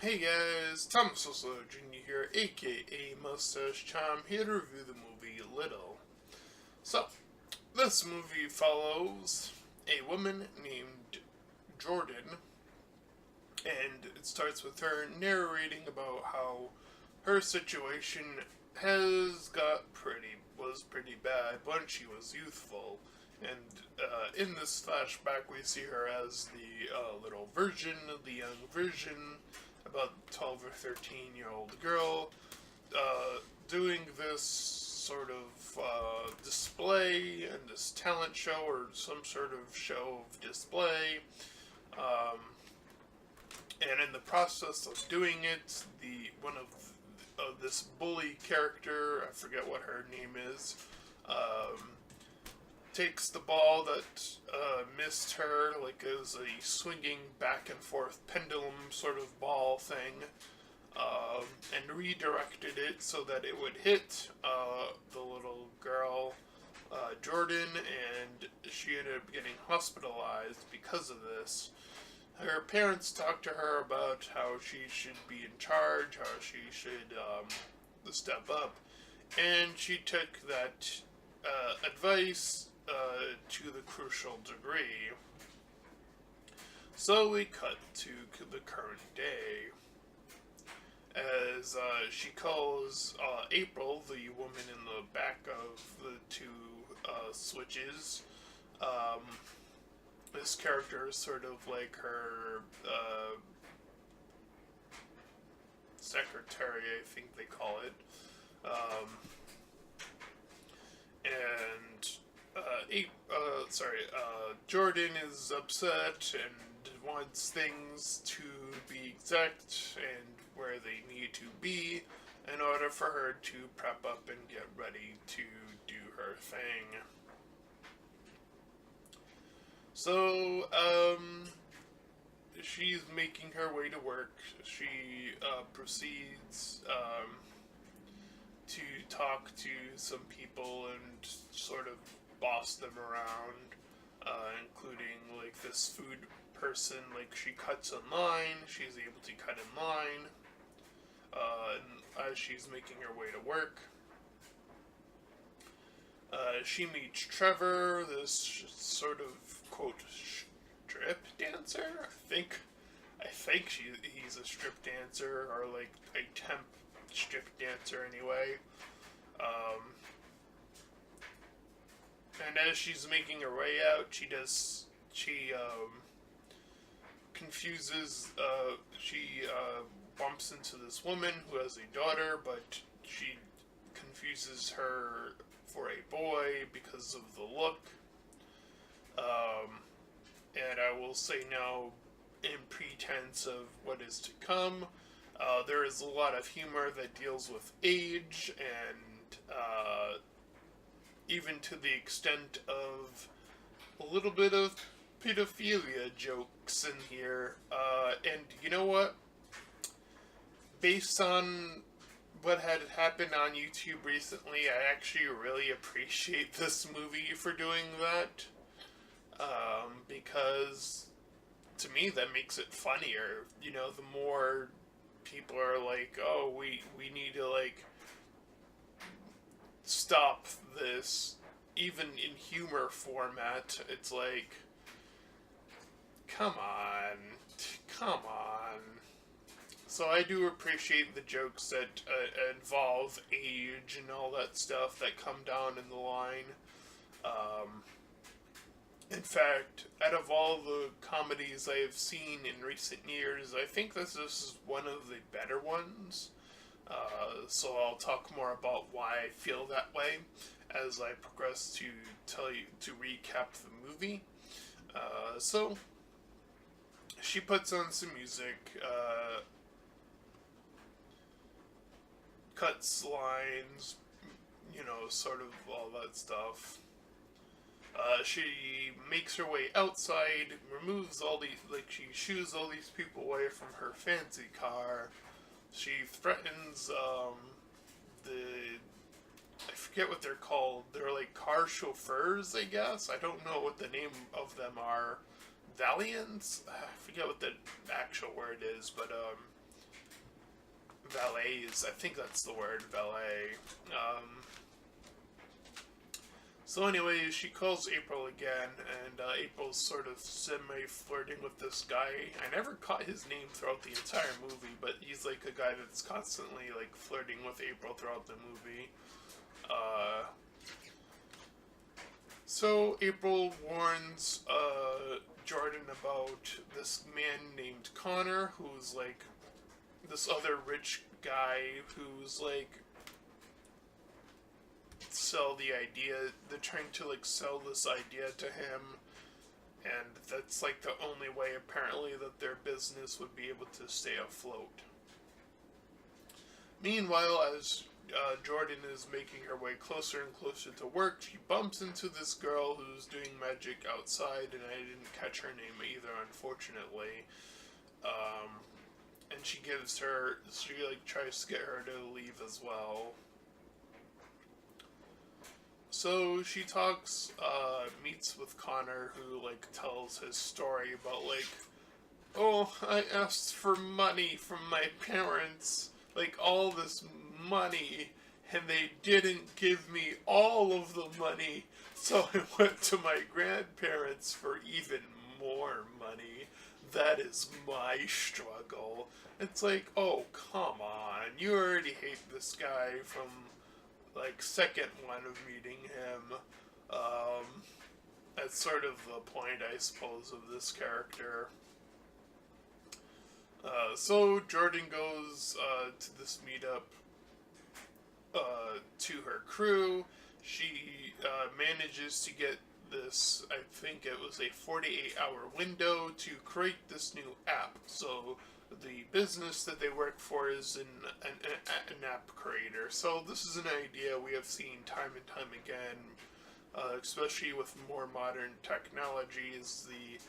Hey guys, Thomas Oslo Jr. here, aka Mustached. I'm here to review the movie Little. So, this movie follows a woman named Jordan, and it starts with her narrating about how her situation was pretty bad when she was youthful. And in this flashback, we see her as the little version, the young version, about 12 or 13-year-old girl, doing this sort of display and this talent show or some sort of show of display. Um, and in the process of doing it, the one of this bully character, I forget what her name is, takes the ball that missed her, like it was a swinging back and forth pendulum sort of ball thing, and redirected it so that it would hit the little girl, Jordan, and she ended up getting hospitalized because of this. Her parents talked to her about how she should be in charge, how she should step up, and she took that advice to the crucial degree. So we cut to the current day as she calls April, the woman in the back of the two switches. This character is sort of like her secretary, I think they call it. And Jordan is upset and wants things to be exact and where they need to be in order for her to prep up and get ready to do her thing. So, she's making her way to work. She proceeds to talk to some people and sort of boss them around, including like this food person. Like she cuts in line, she's able to cut in line as she's making her way to work. She meets Trevor, this sort of quote strip dancer. I think he's a strip dancer or like a temp strip dancer anyway. And as she's making her way out, she bumps into this woman who has a daughter, but she confuses her for a boy because of the look. And I will say now, in pretense of what is to come, there is a lot of humor that deals with age and even to the extent of a little bit of pedophilia jokes in here. And you know what? Based on what had happened on YouTube recently, I actually really appreciate this movie for doing that. Because to me that makes it funnier. You know, the more people are like, oh, we need to like stop this, even in humor format, it's like, come on. So I do appreciate the jokes that involve age and all that stuff that come down in the line. In fact, out of all the comedies I have seen in recent years, I think this is one of the better ones. So I'll talk more about why I feel that way as I progress to recap the movie. So she puts on some music, cuts lines, sort of all that stuff. She makes her way outside, removes she shoos all these people away from her fancy car. She threatens, I forget what they're called. They're like car chauffeurs, I guess. I don't know what the name of them are. Valiants? I forget what the actual word is, but, valets. I think that's the word, valet. So anyway, she calls April again, and April's sort of semi-flirting with this guy. I never caught his name throughout the entire movie, but he's like a guy that's constantly like flirting with April throughout the movie. Uh, so April warns Jordan about this man named Connor, who's like this other rich guy who's like sell the idea. They're trying to like sell this idea to him, and that's like the only way apparently that their business would be able to stay afloat. Meanwhile, as Jordan is making her way closer and closer to work, she bumps into this girl who's doing magic outside, and I didn't catch her name either, unfortunately. And she like tries to get her to leave as well. So she meets with Connor, who like tells his story about like, oh, I asked for money from my parents, like all this money, and they didn't give me all of the money, so I went to my grandparents for even more money. That is my struggle. It's like, oh, come on. You already hate this guy from like second one of meeting him. That's sort of the point, I suppose, of this character. So Jordan goes to this meetup to her crew. She manages to get this, I think it was a 48-hour window to create this new app. So the business that they work for is an app creator. So this is an idea we have seen time and time again, especially with more modern technologies. The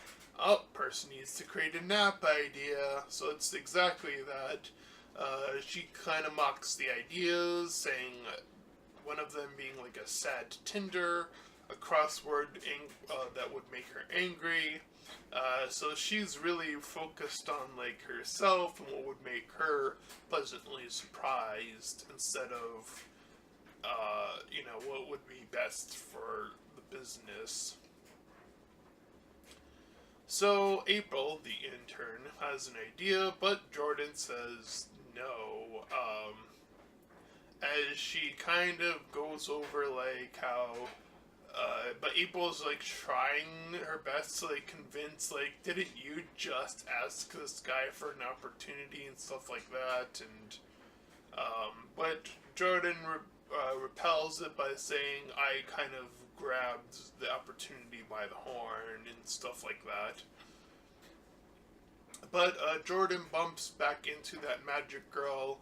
person needs to create an app idea, so it's exactly that. She kind of mocks the ideas, saying one of them being like a sad Tinder, a crossword that would make her angry. So she's really focused on like herself and what would make her pleasantly surprised instead of what would be best for the business. So April, the intern, has an idea, but Jordan says no. As she kind of goes over like how but April's like trying her best to like convince, like, didn't you just ask this guy for an opportunity and stuff like that? And but Jordan repels it by saying, I kind of grabbed the opportunity by the horn and stuff like that. But Jordan bumps back into that magic girl,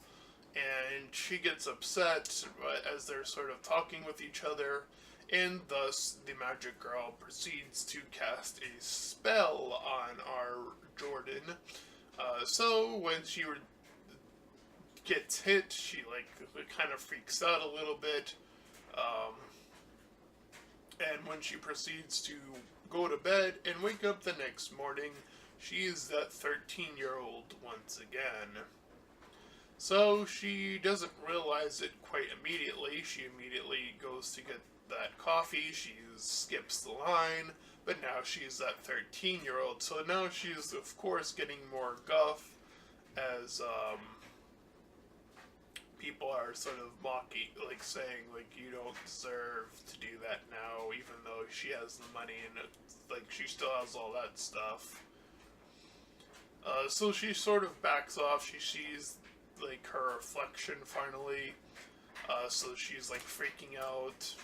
and she gets upset as they're sort of talking with each other. And thus, the magic girl proceeds to cast a spell on our Jordan. So when she gets hit, she kind of freaks out a little bit. And when she proceeds to go to bed and wake up the next morning, she is that 13-year-old once again. So she doesn't realize it quite immediately. She immediately goes to get that coffee, she skips the line, but now she's that 13-year-old. So now she's, of course, getting more guff as people are sort of mocking, like saying, like, you don't deserve to do that now, even though she has the money and like she still has all that stuff. So she sort of backs off. She sees like her reflection finally. So she's like freaking out.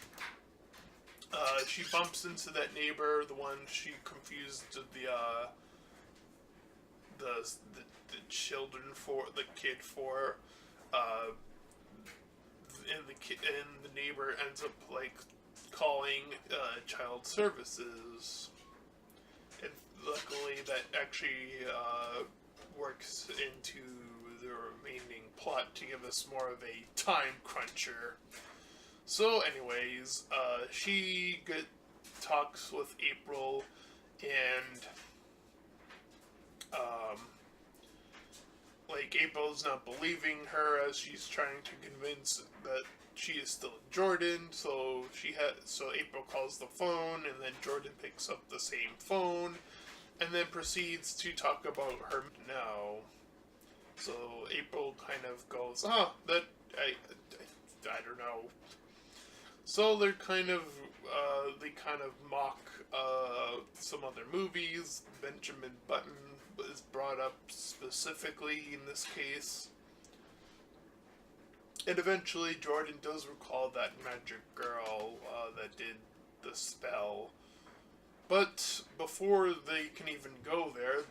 She bumps into that neighbor, the one she confused the children for, the kid for, and the neighbor ends up like calling child services, and luckily that actually works into the remaining plot to give us more of a time cruncher. So anyways, she talks with April, and like April's not believing her as she's trying to convince that she is still Jordan. So April calls the phone, and then Jordan picks up the same phone, and then proceeds to talk about her now. So April kind of goes, that I don't know. So they kind of mock some other movies. Benjamin Button is brought up specifically in this case. And eventually Jordan does recall that magic girl that did the spell. But before they can even go there,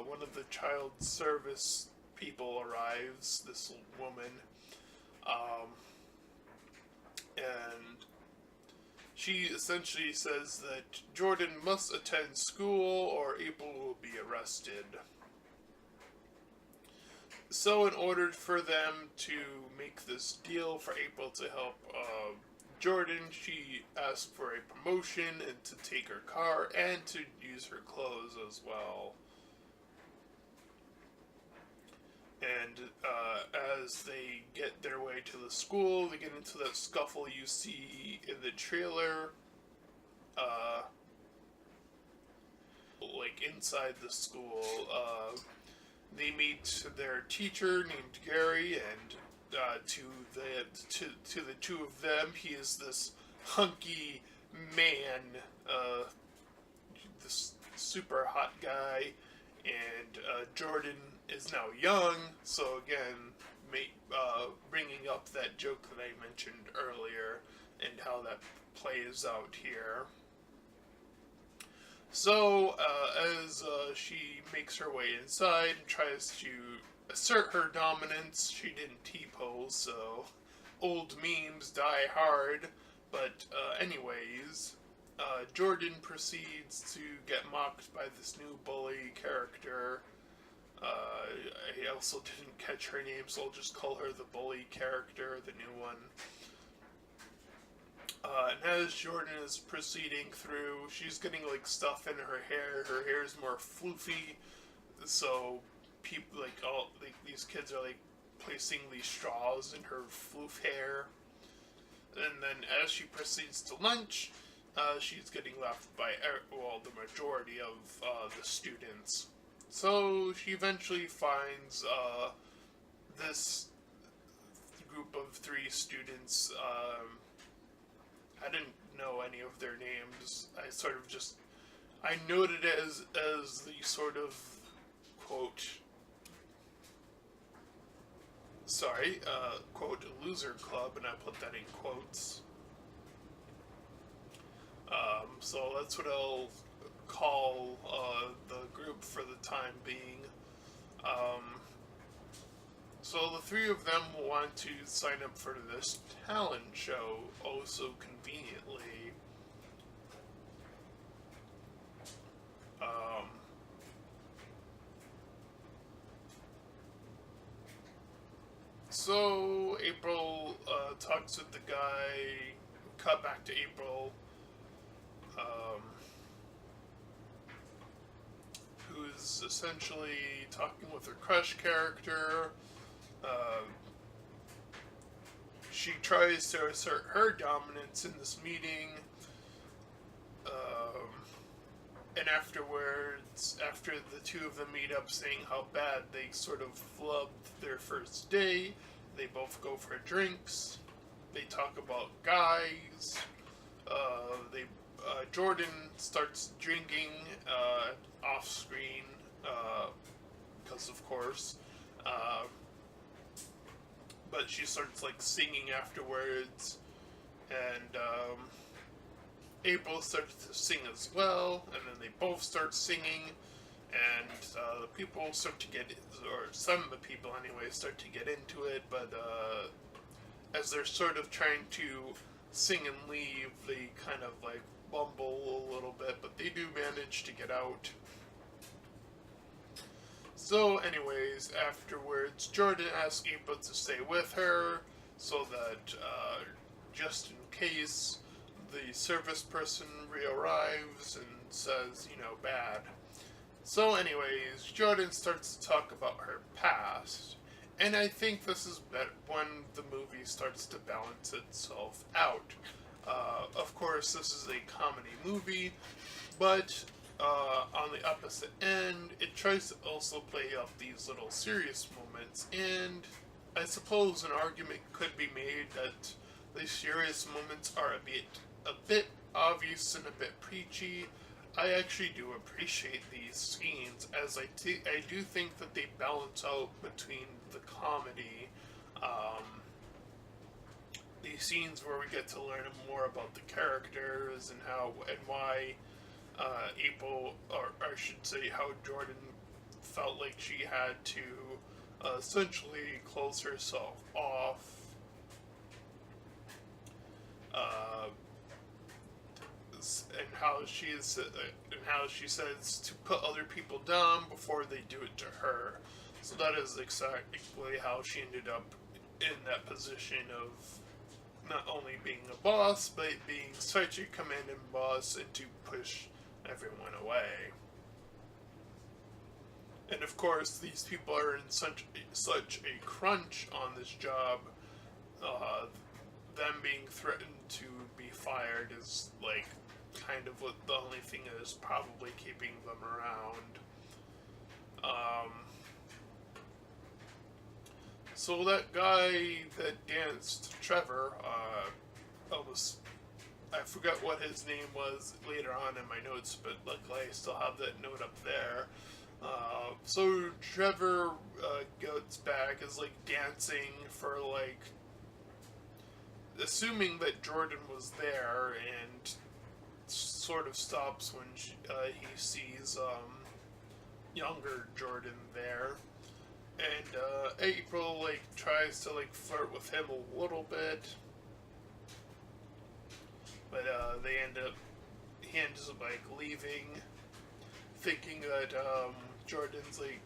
one of the child service people arrives, this woman, and she essentially says that Jordan must attend school or April will be arrested. So in order for them to make this deal for April to help Jordan, she asked for a promotion and to take her car and to use her clothes as well. And as they get their way to the school, they get into that scuffle you see in the trailer. Like inside the school, they meet their teacher named Gary, and to the two of them, he is this hunky man, this super hot guy, and Jordan is now young. So again, bringing up that joke that I mentioned earlier and how that plays out here. So, as she makes her way inside and tries to assert her dominance, she didn't T-pose, so old memes die hard. But anyways, Jordan proceeds to get mocked by this new bully character. I also didn't catch her name, so I'll just call her the bully character, the new one. And as Jordan is proceeding through, she's getting like stuff in her hair. Her hair is more floofy, so people these kids are like placing these straws in her floof hair. And then as she proceeds to lunch, she's getting left by the majority of the students. So she eventually finds this group of 3 students. I didn't know any of their names. I noted it as the sort of quote loser club, and I put that in quotes. So that's what I'll call the group for the time being. So the 3 of them want to sign up for this talent show, oh so conveniently. So April talks with the guy. Cut back to April, who's essentially talking with her crush character. She tries to assert her dominance in this meeting, and afterwards, after the 2 of them meet up saying how bad they sort of flubbed their first day, they both go for drinks. They talk about guys. Jordan starts drinking off screen, because of course. But she starts like singing afterwards, and April starts to sing as well, and then they both start singing, and the people start to or some of the people anyway, start to get into it, but as they're sort of trying to sing and leave, they kind of like bumble a little bit, but they do manage to get out. So anyways, afterwards, Jordan asks April to stay with her, so that just in case the service person re-arrives and says, bad. So anyways, Jordan starts to talk about her past. past. And I think this is when the movie starts to balance itself out. Of course, this is a comedy movie, but on the opposite end, it tries to also play up these little serious moments. And I suppose an argument could be made that the serious moments are a bit obvious and a bit preachy. I actually do appreciate these scenes, as I do think that they balance out between the comedy, these scenes where we get to learn more about the characters and how and why April, or I should say, how Jordan felt like she had to essentially close herself off. Uh, and how she says to put other people down before they do it to her. So that is exactly how she ended up in that position of not only being a boss, but being such a commanding boss and to push everyone away. And of course, these people are in such a crunch on this job. Them being threatened to be fired is like kind of what the only thing is probably keeping them around. So that guy that danced, Trevor, I forgot what his name was later on in my notes, but luckily I still have that note up there. So Trevor goes back, is like dancing for like, assuming that Jordan was there, and sort of stops when he sees younger Jordan there. And April like tries to like flirt with him a little bit, but he ends up like leaving, thinking that Jordan's like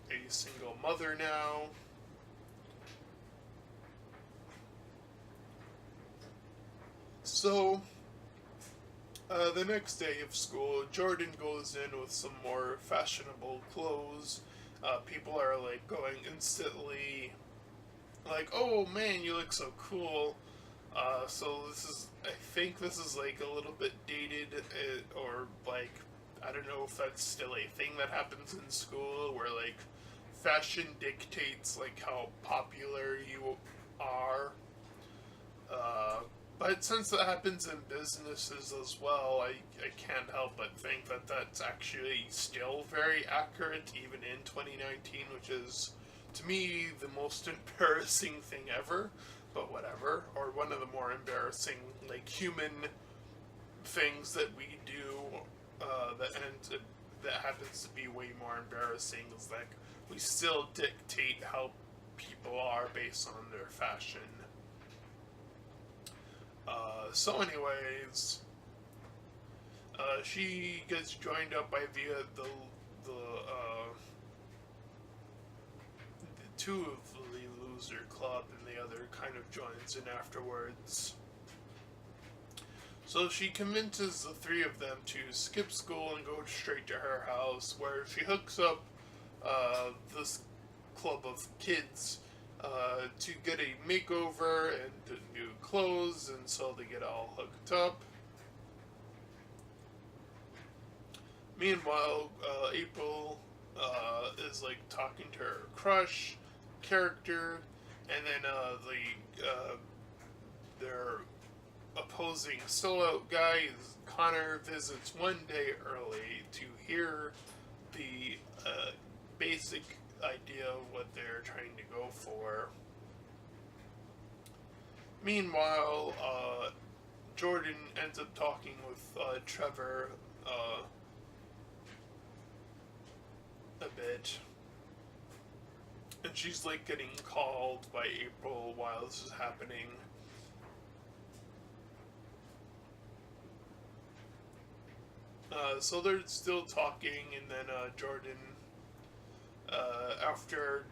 a single mother now. So the next day of school, Jordan goes in with some more fashionable clothes. People are like going instantly like, oh man, you look so cool. So I think this is like a little bit dated, or like, I don't know if that's still a thing that happens in school, where like fashion dictates like how popular you are. But since that happens in businesses as well, I can't help but think that that's actually still very accurate even in 2019, which is, to me, the most embarrassing thing ever, but whatever. Or one of the more embarrassing, like, human things that we do that happens to be way more embarrassing is like we still dictate how people are based on their fashion. So anyways, she gets joined up by the two of the loser club, and the other kind of joins in afterwards. So she convinces the three of them to skip school and go straight to her house, where she hooks up this club of kids to get a makeover and new clothes, and so they get all hooked up. Meanwhile, April is like talking to her crush character, and then their opposing sellout guy, Connor, visits one day early to hear the basic idea of what they're trying to go for. Meanwhile, Jordan ends up talking with Trevor a bit, and she's like getting called by April while this is happening. So they're still talking, and then Jordan, after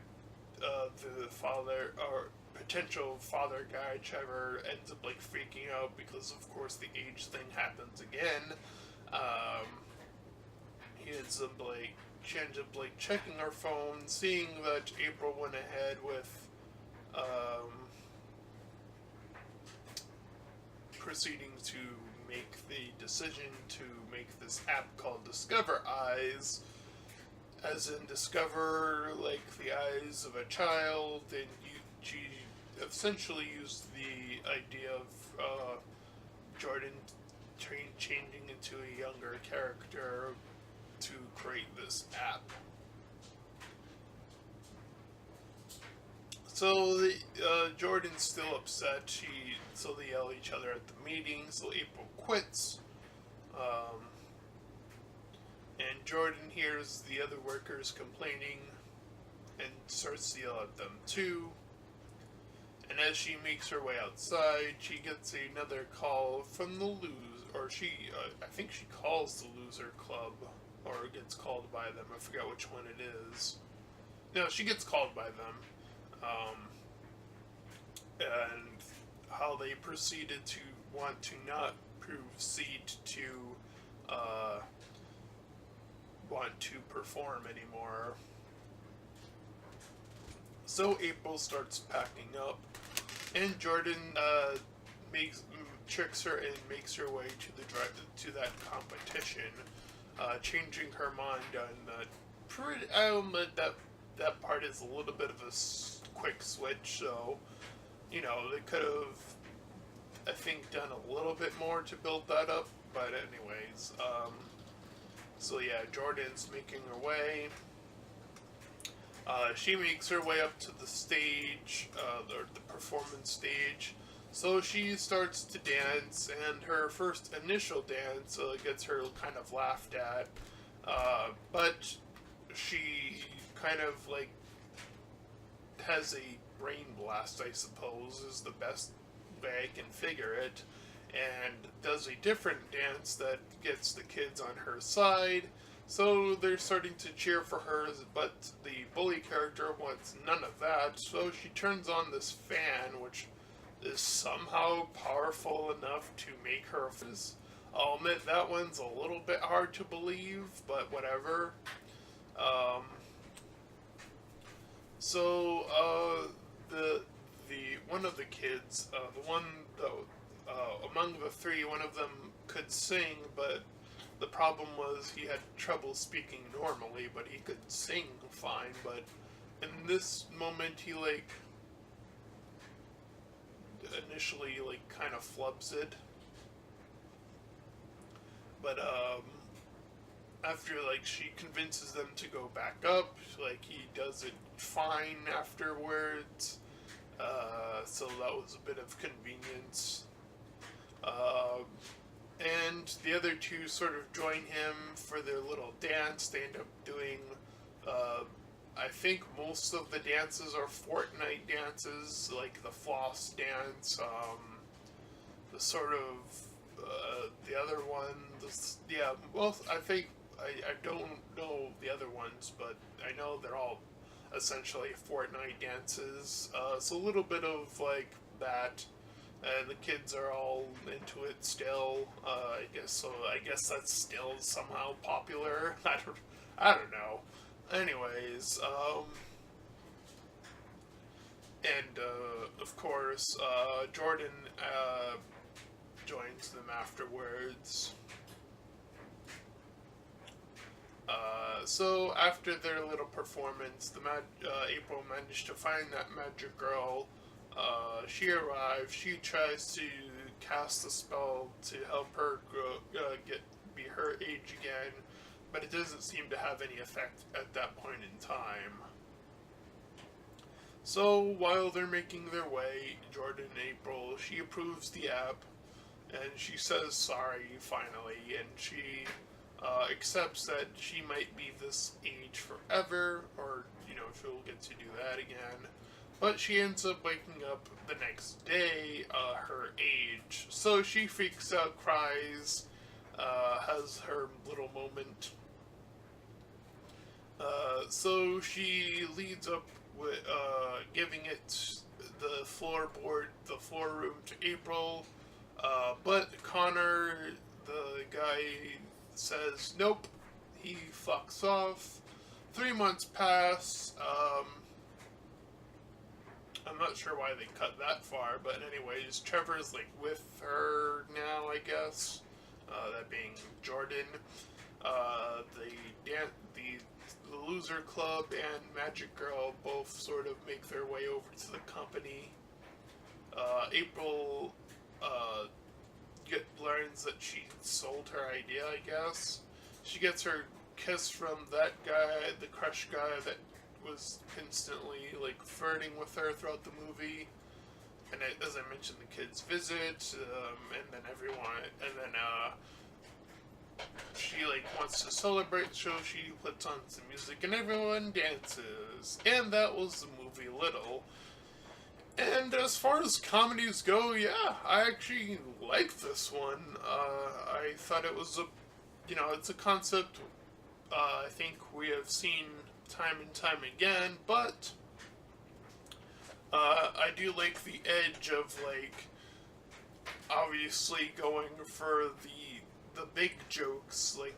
the father or potential father guy Trevor ends up like freaking out because of course the age thing happens again. He ends up like she ends up like checking her phone, seeing that April went ahead with proceeding to make the decision to make this app called Discover Eyes, as in discover like the eyes of a child, and she essentially used the idea of Jordan changing into a younger character to create this app. So Jordan's still upset. So they yell at each other at the meeting. So April quits, and Jordan hears the other workers complaining and starts to yell at them too. And as she makes her way outside, she gets another call from the I think she calls the loser club, or gets called by them. I forgot which one it is. No, she gets called by them. And how they proceeded to want to not proceed to want to perform anymore. So April starts packing up, and Jordan tricks her and makes her way to that competition, changing her mind on that. I'll admit that part is a little bit of a quick switch, so they could have, I think, done a little bit more to build that up. But anyways, so yeah, Jordan's making her way. She makes her way up to the stage, the performance stage. So she starts to dance, and her first initial dance gets her kind of laughed at. But she kind of like has a brain blast, I suppose, is the best way I can figure it, and does a different dance that gets the kids on her side. So they're starting to cheer for her, but the bully character wants none of that, so she turns on this fan, which is somehow powerful enough to make her fizz. I'll admit that one's a little bit hard to believe, but whatever. The one of the kids, among the three, one of them could sing, but the problem was he had trouble speaking normally, but he could sing fine. But in this moment, he initially kind of flubs it. But after she convinces them to go back up, he does it fine afterwards. So that was a bit of convenience. And the other two sort of join him for their little dance. They end up doing, I think most of the dances are Fortnite dances, like the floss dance, the sort of, the other one, I think, I don't know the other ones, but I know they're all essentially Fortnite dances. So a little bit of that. And the kids are all into it still. I guess so. I guess that's still somehow popular. I don't know. Anyways, and of course, Jordan joins them afterwards. So after their little performance, April managed to find that magic girl. She arrives. She tries to cast a spell to help her be her age again, but it doesn't seem to have any effect at that point in time. So while they're making their way, Jordan and April, she approves the app, and she says sorry finally, and she accepts that she might be this age forever, or she'll get to do that again. But she ends up waking up the next day, her age. So she freaks out, cries, has her little moment. So she leads up with giving it the floor room to April. But Connor, the guy, says nope. He fucks off. 3 months pass. I'm not sure why they cut that far, but anyways, Trevor's like with her now, I guess. That being Jordan. The Loser Club and Magic Girl both sort of make their way over to the company. April learns that she sold her idea, I guess. She gets her kiss from that guy, the crush guy that was instantly like flirting with her throughout the movie. And as I mentioned, the kids visit, and then she like wants to celebrate, so she puts on some music and everyone dances. And that was the movie Little. And as far as comedies go, yeah, I actually like this one. I thought it was it's a concept I think we have seen time and time again, but I do like the edge of like obviously going for the big jokes, like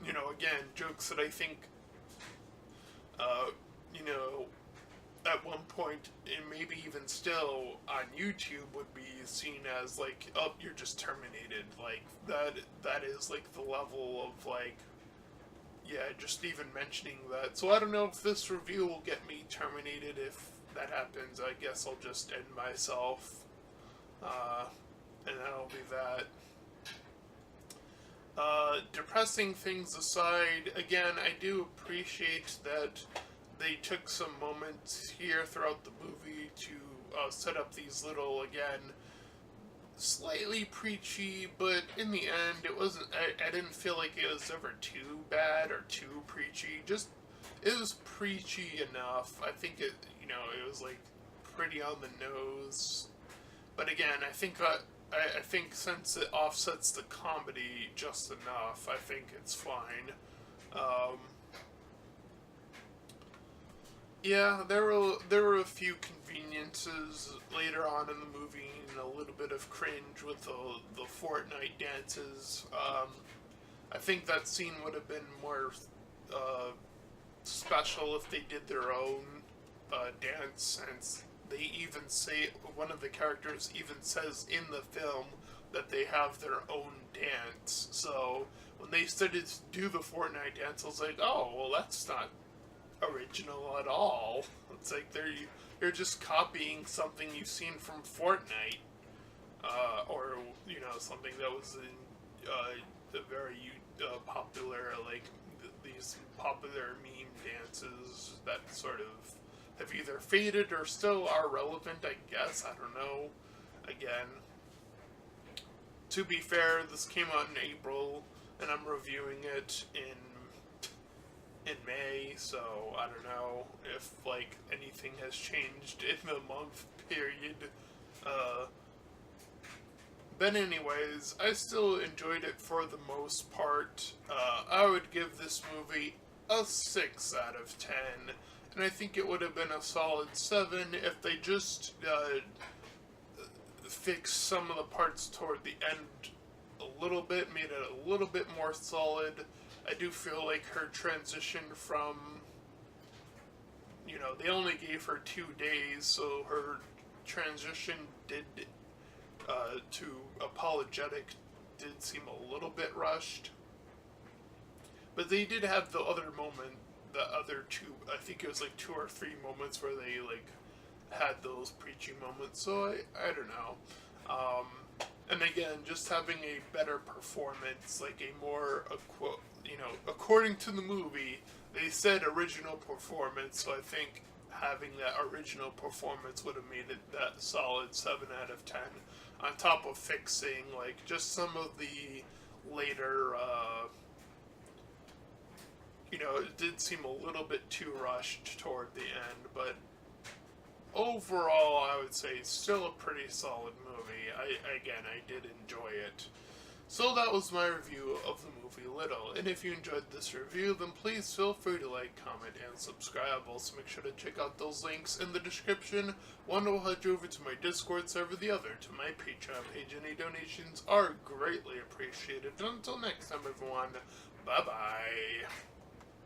again, jokes that I think at one point, and maybe even still on YouTube, would be seen as like, oh, you're just terminated. Like that is like the level of like, yeah, just even mentioning that. So I don't know if this review will get me terminated. If that happens, I guess I'll just end myself. And that'll be that. Depressing things aside, again, I do appreciate that they took some moments here throughout the movie to set up these little, again, slightly preachy, but in the end, it wasn't. I didn't feel like it was ever too bad or too preachy. Just it was preachy enough. I think it was like pretty on the nose. But again, I think since it offsets the comedy just enough, I think it's fine. Yeah, there were a few conveniences later on in the movie, and a little bit of cringe with the Fortnite dances. I think that scene would have been more special if they did their own dance, since they even say, one of the characters even says in the film that they have their own dance. So when they started to do the Fortnite dance, I was like, oh, well, that's not original at all. It's like you're just copying something you've seen from Fortnite, or something that was in the very popular, like these popular meme dances that sort of have either faded or still are relevant, I guess. I don't know. Again, to be fair, this came out in April, and I'm reviewing it in May, so I don't know if like anything has changed in the month period. But anyways, I still enjoyed it for the most part. I would give this movie a 6 out of 10. And I think it would have been a solid 7 if they just fixed some of the parts toward the end a little bit, made it a little bit more solid. I do feel like her transition from, they only gave her 2 days, so her transition to apologetic did seem a little bit rushed. But they did have the other two, I think it was like 2 or 3 moments where they like had those preachy moments, so I don't know. And again, just having a better performance, like a more, according to the movie, they said original performance, so I think having that original performance would have made it that solid 7 out of 10, on top of fixing, like, just some of the later, it did seem a little bit too rushed toward the end, but overall, I would say still a pretty solid movie. I did enjoy it. So that was my review of the movie Little. And if you enjoyed this review, then please feel free to like, comment, and subscribe. Also, make sure to check out those links in the description. One will head you over to my Discord server, the other to my Patreon page. Any donations are greatly appreciated. Until next time, everyone, bye-bye.